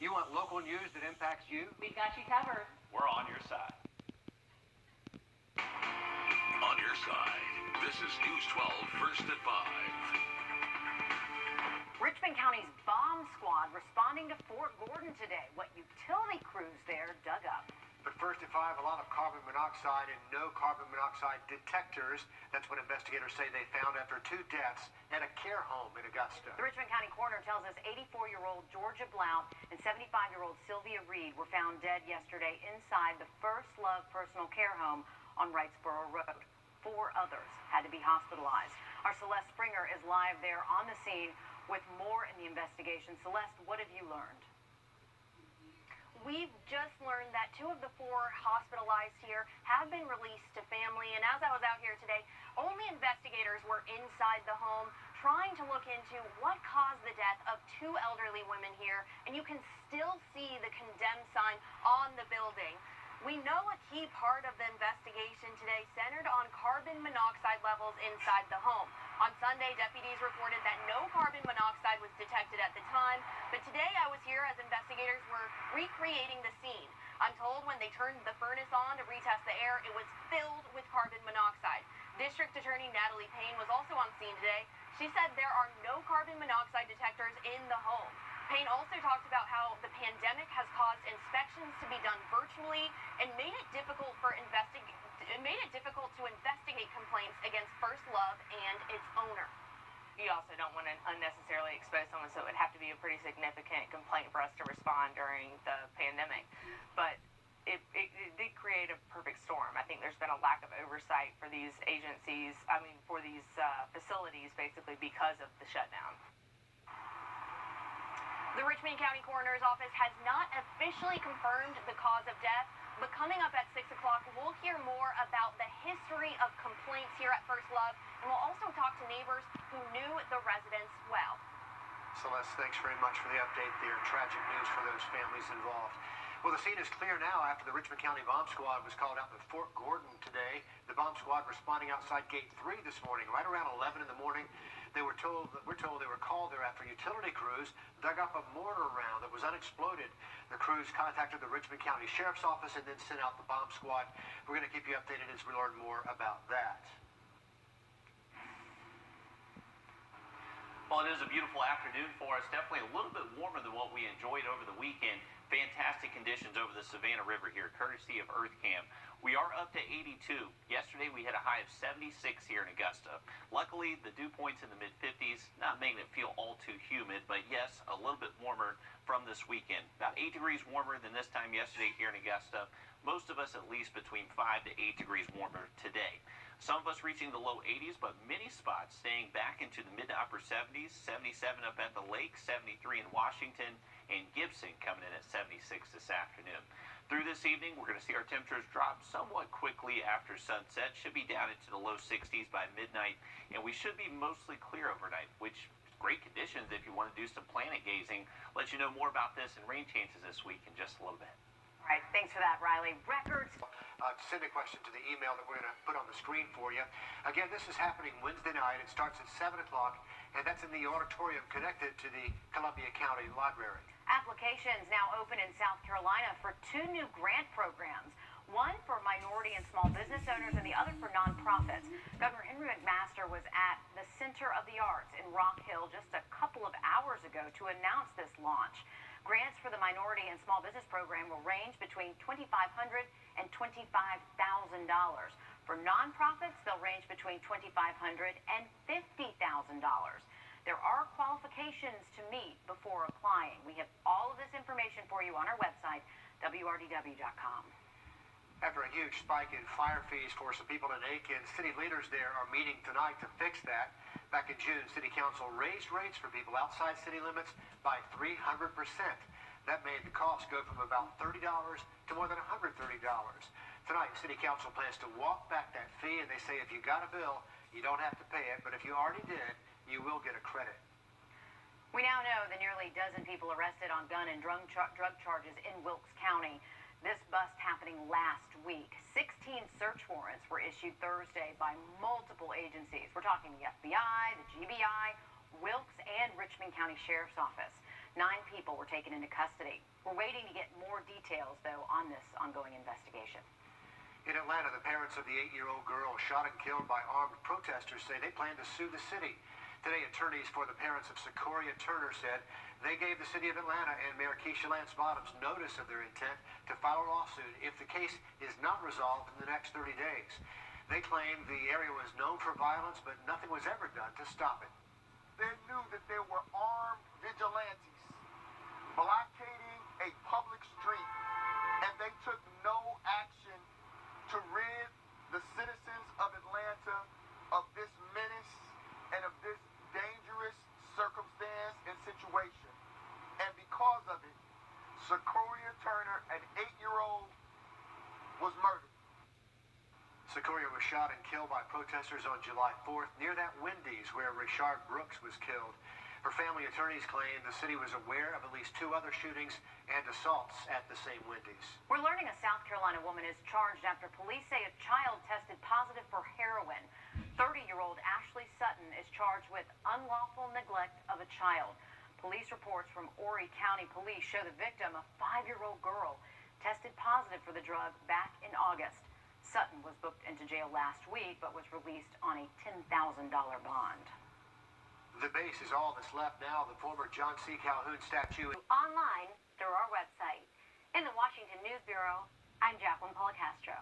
You want local news that impacts you? We've got you covered. We're on your side. On your side. This is News 12 First at 5. Richmond County's bomb squad responding to Fort Gordon today. What utility crews there dug up. But first at 5, a lot of carbon monoxide and no carbon monoxide detectors. That's what investigators say they found after 2 deaths at a care home in Augusta. The Richmond County coroner tells us 84-year-old Georgia Blount and 75-year-old Sylvia Reed were found dead yesterday inside the First Love Personal Care Home on Wrightsboro Road. 4 others had to be hospitalized. Our Celeste Springer is live there on the scene with more in the investigation. Celeste, what have you learned? We've just learned that 2 of the 4 hospitalized here have been released to family, and as I was out here today, only investigators were inside the home trying to look into what caused the death of 2 elderly women here, and you can still see the condemned sign on the building. We know a key part of the investigation today centered on carbon monoxide levels inside the home. On Sunday, deputies reported that no carbon monoxide was detected at the time, but today I was here as investigators were recreating the scene. I'm told when they turned the furnace on to retest the air, it was filled with carbon monoxide. District Attorney Natalie Payne was also on scene today. She said there are no carbon monoxide detectors in the home. Payne also talked about how the pandemic has caused inspections to be done virtually and made it difficult to investigate complaints against First Love and its owner. You also don't want to unnecessarily expose someone, so it would have to be a pretty significant complaint for us to respond during the pandemic. But it did create a perfect storm. I think there's been a lack of oversight for these agencies, for these facilities, basically because of the shutdown. The Richmond County Coroner's Office has not officially confirmed the cause of death, but coming up at 6 o'clock, we'll hear more about the history of complaints here at First Love, and we'll also talk to neighbors who knew the residents well. Celeste, thanks very much for the update there. Tragic news for those families involved. Well, the scene is clear now after the Richmond County Bomb Squad was called out to Fort Gordon today. The bomb squad responding outside Gate 3 this morning, right around 11 in the morning. We're told they were called there after utility crews dug up a mortar round that was unexploded. The crews contacted the Richmond County Sheriff's Office and then sent out the bomb squad. We're going to keep you updated as we learn more about that. Well, it is a beautiful afternoon for us. Definitely a little bit warmer than what we enjoyed over the weekend. Fantastic conditions over the Savannah River here, courtesy of EarthCam. We are up to 82. Yesterday we had a high of 76 here in Augusta. Luckily, the dew point's in the mid-50s, not making it feel all too humid, but yes, a little bit warmer from this weekend. About 8 degrees warmer than this time yesterday here in Augusta. Most of us at least between 5 to 8 degrees warmer today. Some of us reaching the low 80s, but many spots staying back into the mid to upper 70s. 77 up at the lake, 73 in Washington, and Gibson coming in at 76 this afternoon. Through this evening, we're going to see our temperatures drop somewhat quickly after sunset. Should be down into the low 60s by midnight, and we should be mostly clear overnight, which is great conditions if you want to do some planet gazing. Let you know more about this and rain chances this week in just a little bit. All right, thanks for that, Riley. Records. Send a question to the email that we're going to put on the screen for you. Again, this is happening Wednesday night. It starts at 7 o'clock, and that's in the auditorium connected to the Columbia County Library. Applications now open in South Carolina for 2 new grant programs. One for minority and small business owners and the other for nonprofits. Governor Henry McMaster was at the Center of the Arts in Rock Hill just a couple of hours ago to announce this launch. Grants for the minority and small business program will range between $2,500 and $25,000. For nonprofits, they'll range between $2,500 and $50,000. There are qualifications to meet before applying. We have all of this information for you on our website, wrdw.com. After a huge spike in fire fees for some people in Aiken, city leaders there are meeting tonight to fix that. Back in June, City Council raised rates for people outside city limits by 300%. That made the cost go from about $30 to more than $130. Tonight, City Council plans to walk back that fee, and they say if you got a bill, you don't have to pay it, but if you already did, you will get a credit. We now know the nearly dozen people arrested on gun and drug charges in Wilkes County. This bust happening last week. 16 search warrants were issued Thursday by multiple agencies. We're talking the FBI, the GBI, Wilkes, and Richmond County Sheriff's Office. 9 people were taken into custody. We're waiting to get more details, though, on this ongoing investigation. In Atlanta, the parents of the 8-year-old girl shot and killed by armed protesters say they plan to sue the city. Today, attorneys for the parents of Secoria Turner said they gave the city of Atlanta and Mayor Keisha Lance Bottoms notice of their intent to file a lawsuit if the case is not resolved in the next 30 days. They claim the area was known for violence, but nothing was ever done to stop it. They knew that there were armed vigilantes blockading a public street, and they took no action to rid the citizens of Atlanta of this menace and of this dangerous circumstance and situation. And because of it, Secoria Turner, an 8-year-old, was murdered. Secoria was shot and killed by protesters on July 4th near that Wendy's where Rayshard Brooks was killed. Her family attorneys claim the city was aware of at least 2 other shootings and assaults at the same Wendy's. We're learning a South Carolina woman is charged after police say a child tested positive for heroin. 30-year-old Ashley Sutton is charged with unlawful neglect of a child. Police reports from Horry County Police show the victim, a 5-year-old girl, tested positive for the drug back in August. Sutton was booked into jail last week but was released on a $10,000 bond. The base is all that's left now. The former John C. Calhoun statue. Online through our website. In the Washington News Bureau, I'm Jacqueline Policastro.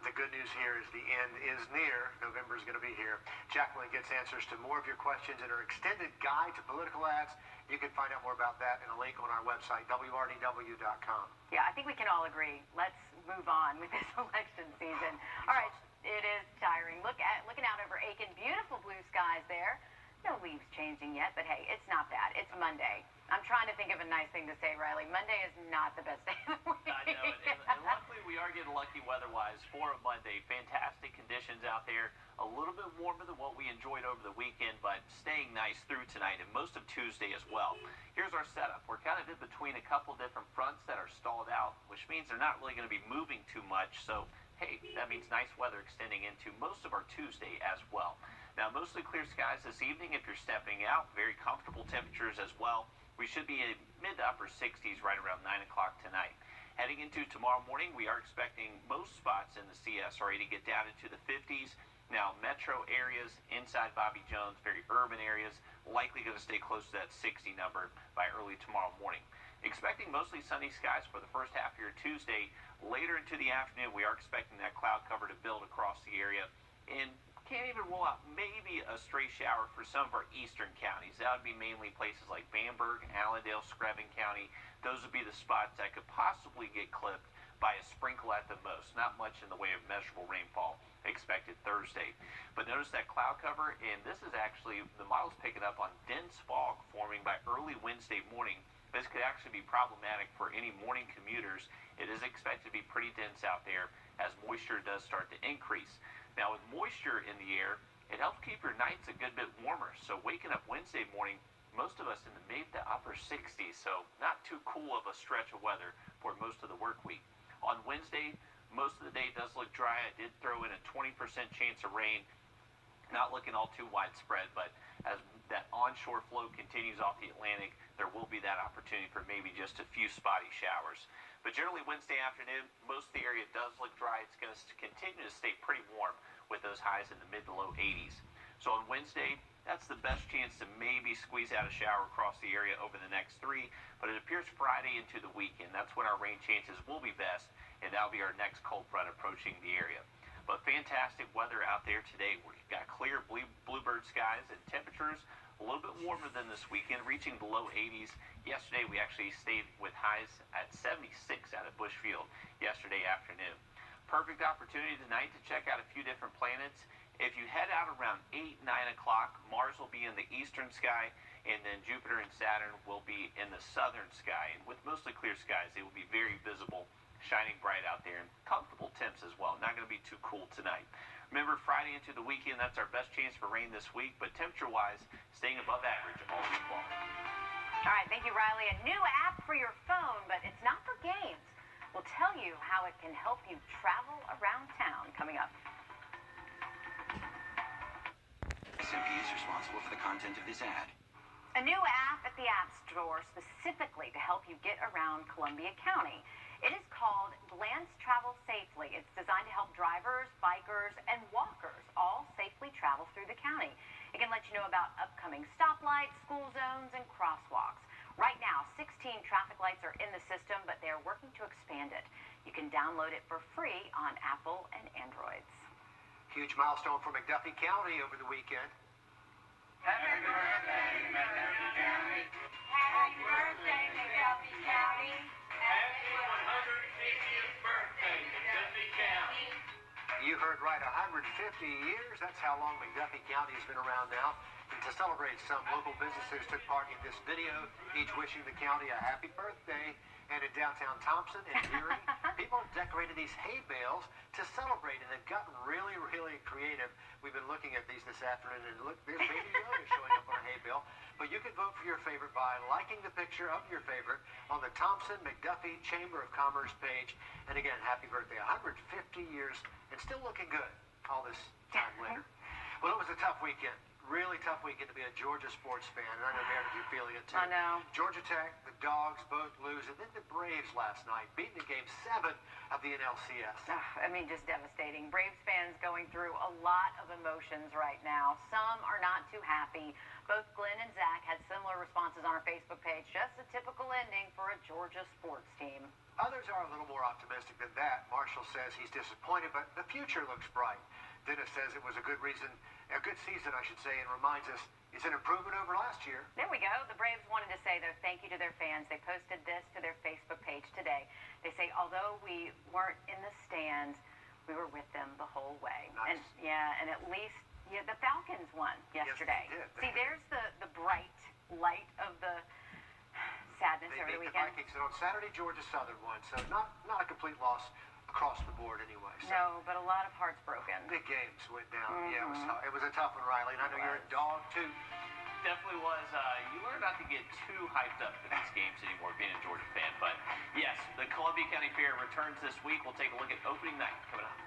The good news here is the end is near. November is going to be here. Jacqueline gets answers to more of your questions in her extended guide to political ads. You can find out more about that in a link on our website, wrdw.com. Yeah, I think we can all agree. Let's move on with this election season. All right, it is tiring. Looking out over Aiken, beautiful blue skies there. No leaves changing yet, but hey, it's not bad. It's Monday. I'm trying to think of a nice thing to say, Riley. Monday is not the best day of the week. I know, and luckily we are getting lucky weather-wise for a Monday. Fantastic conditions out there. A little bit warmer than what we enjoyed over the weekend, but staying nice through tonight and most of Tuesday as well. Here's our setup. We're kind of in between a couple different fronts that are stalled out, which means they're not really going to be moving too much. So, hey, that means nice weather extending into most of our Tuesday as well. Now, mostly clear skies this evening if you're stepping out. Very comfortable temperatures as well. We should be in mid to upper 60s right around 9 o'clock tonight. Heading into tomorrow morning, we are expecting most spots in the CSRA to get down into the 50s. Now, metro areas inside Bobby Jones, very urban areas, likely going to stay close to that 60 number by early tomorrow morning. Expecting mostly sunny skies for the first half of your Tuesday. Later into the afternoon, we are expecting that cloud cover to build across the area. And can't even rule out maybe a stray shower for some of our eastern counties. That would be mainly places like Bamberg, Allendale, Screven County. Those would be the spots that could possibly get clipped by a sprinkle at the most. Not much in the way of measurable rainfall expected Thursday. But notice that cloud cover, and this is actually, the model's picking up on dense fog forming by early Wednesday morning. This could actually be problematic for any morning commuters. It is expected to be pretty dense out there as moisture does start to increase. Now, with moisture in the air, it helps keep your nights a good bit warmer. So waking up Wednesday morning, most of us in the mid to upper 60s, so not too cool of a stretch of weather for most of the work week. On Wednesday, most of the day does look dry. I did throw in a 20% chance of rain. Not looking all too widespread, but as that onshore flow continues off the Atlantic, there will be that opportunity for maybe just a few spotty showers. But generally Wednesday afternoon, most of the area does look dry. It's going to continue to stay pretty warm with those highs in the mid to low 80s. So on Wednesday, that's the best chance to maybe squeeze out a shower across the area over the next 3. But it appears Friday into the weekend, that's when our rain chances will be best, and that'll be our next cold front approaching the area. But fantastic weather out there today. We've got clear bluebird skies and temperatures a little bit warmer than this weekend, reaching the low 80s. Yesterday, we actually stayed with highs at 76 out of Bushfield yesterday afternoon. Perfect opportunity tonight to check out a few different planets. If you head out around 8, 9 o'clock, Mars will be in the eastern sky, and then Jupiter and Saturn will be in the southern sky. And with mostly clear skies, they will be very visible, shining bright out there, and comfortable temps as well. Not going to be too cool tonight. Remember, Friday into the weekend, that's our best chance for rain this week, but temperature-wise, staying above average all week long. All right, thank you, Riley. A new app for your phone, but it's not for games. We'll tell you how it can help you travel around town coming up. SMP is responsible for the content of this ad. A new app at the App Store specifically to help you get around Columbia County. It is called Glance Travel Safely. It's designed to help drivers, bikers, and walkers all safely travel through the county. It can let you know about upcoming stoplights, school zones, and crosswalks. Right now, 16 traffic lights are in the system, but they are working to expand it. You can download it for free on Apple and Androids. Huge milestone for McDuffie County over the weekend. Happy birthday, McDuffie County. Happy birthday, McDuffie County. Happy 150th birthday, McDuffie County. You heard right, 150 years. That's how long McDuffie County has been around now. And to celebrate, some local businesses took part in this video, each wishing the county a happy birthday. And in downtown Thompson and Erie, people have decorated these hay bales to celebrate, and they've gotten really, really creative. We've been looking at these this afternoon, and look, there's Baby Yoda showing up on a hay bale. But you can vote for your favorite by liking the picture of your favorite on the Thompson McDuffie Chamber of Commerce page. And again, happy birthday, 150 years, and still looking good all this time later. Well, it was a tough weekend. Really tough weekend to be a Georgia sports fan, and I know, Meredith, you're feeling it too. I know. Georgia Tech, the Dogs both lose, and then the Braves last night, beating in Game 7 of the NLCS. I mean, just devastating. Braves fans going through a lot of emotions right now. Some are not too happy. Both Glenn and Zach had similar responses on our Facebook page. Just a typical ending for a Georgia sports team. Others are a little more optimistic than that. Marshall says he's disappointed, but the future looks bright. Dennis says it was a good season, I should say, and reminds us it's an improvement over last year. There we go. The Braves wanted to say their thank you to their fans. They posted this to their Facebook page today. They say, although we weren't in the stands, we were with them the whole way. Nice. And at least the Falcons won yesterday. Yes, they did. See, there's the bright light of the sadness They over the beat the weekend. Vikings, and on Saturday, Georgia Southern won, so not a complete loss across the board anyway. So. No, but a lot of hearts broken. Big games went down. Yeah, it was a tough one, Riley, and I know you're a dog, too. Definitely was. You learn not to get too hyped up for these games anymore, being a Georgia fan. But yes, the Columbia County Fair returns this week. We'll take a look at opening night coming up.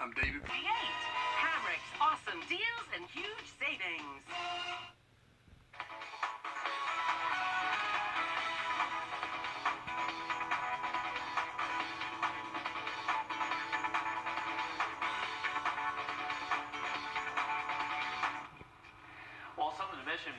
I'm David. Create Hamrick's awesome deals and huge savings. Well, something to mention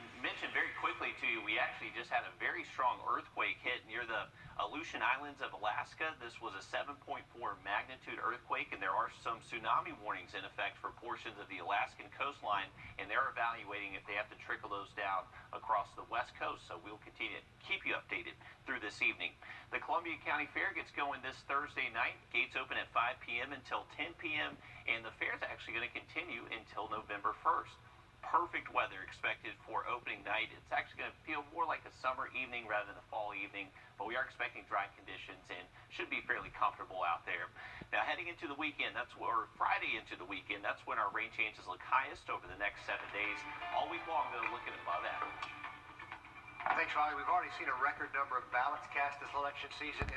very quickly to you, we actually just had a very strong earthquake hit near the Aleutian Islands of Alaska. This was a 7.4 magnitude earthquake, and there are some tsunami warnings in effect for portions of the Alaskan coastline, and they're evaluating if they have to trickle those down across the west coast. So we'll continue to keep you updated through this evening. The Columbia County Fair gets going this Thursday night. Gates open at 5 p.m. until 10 p.m., and the fair is actually going to continue until November 1st. Perfect weather expected for opening night. It's actually going to feel more like a summer evening rather than a fall evening, but we are expecting dry conditions and should be fairly comfortable out there. Now, heading into the weekend, or Friday into the weekend, that's when our rain chances look highest over the next 7 days. All week long, they're looking above average. Thanks, Riley. We've already seen a record number of ballots cast this election season.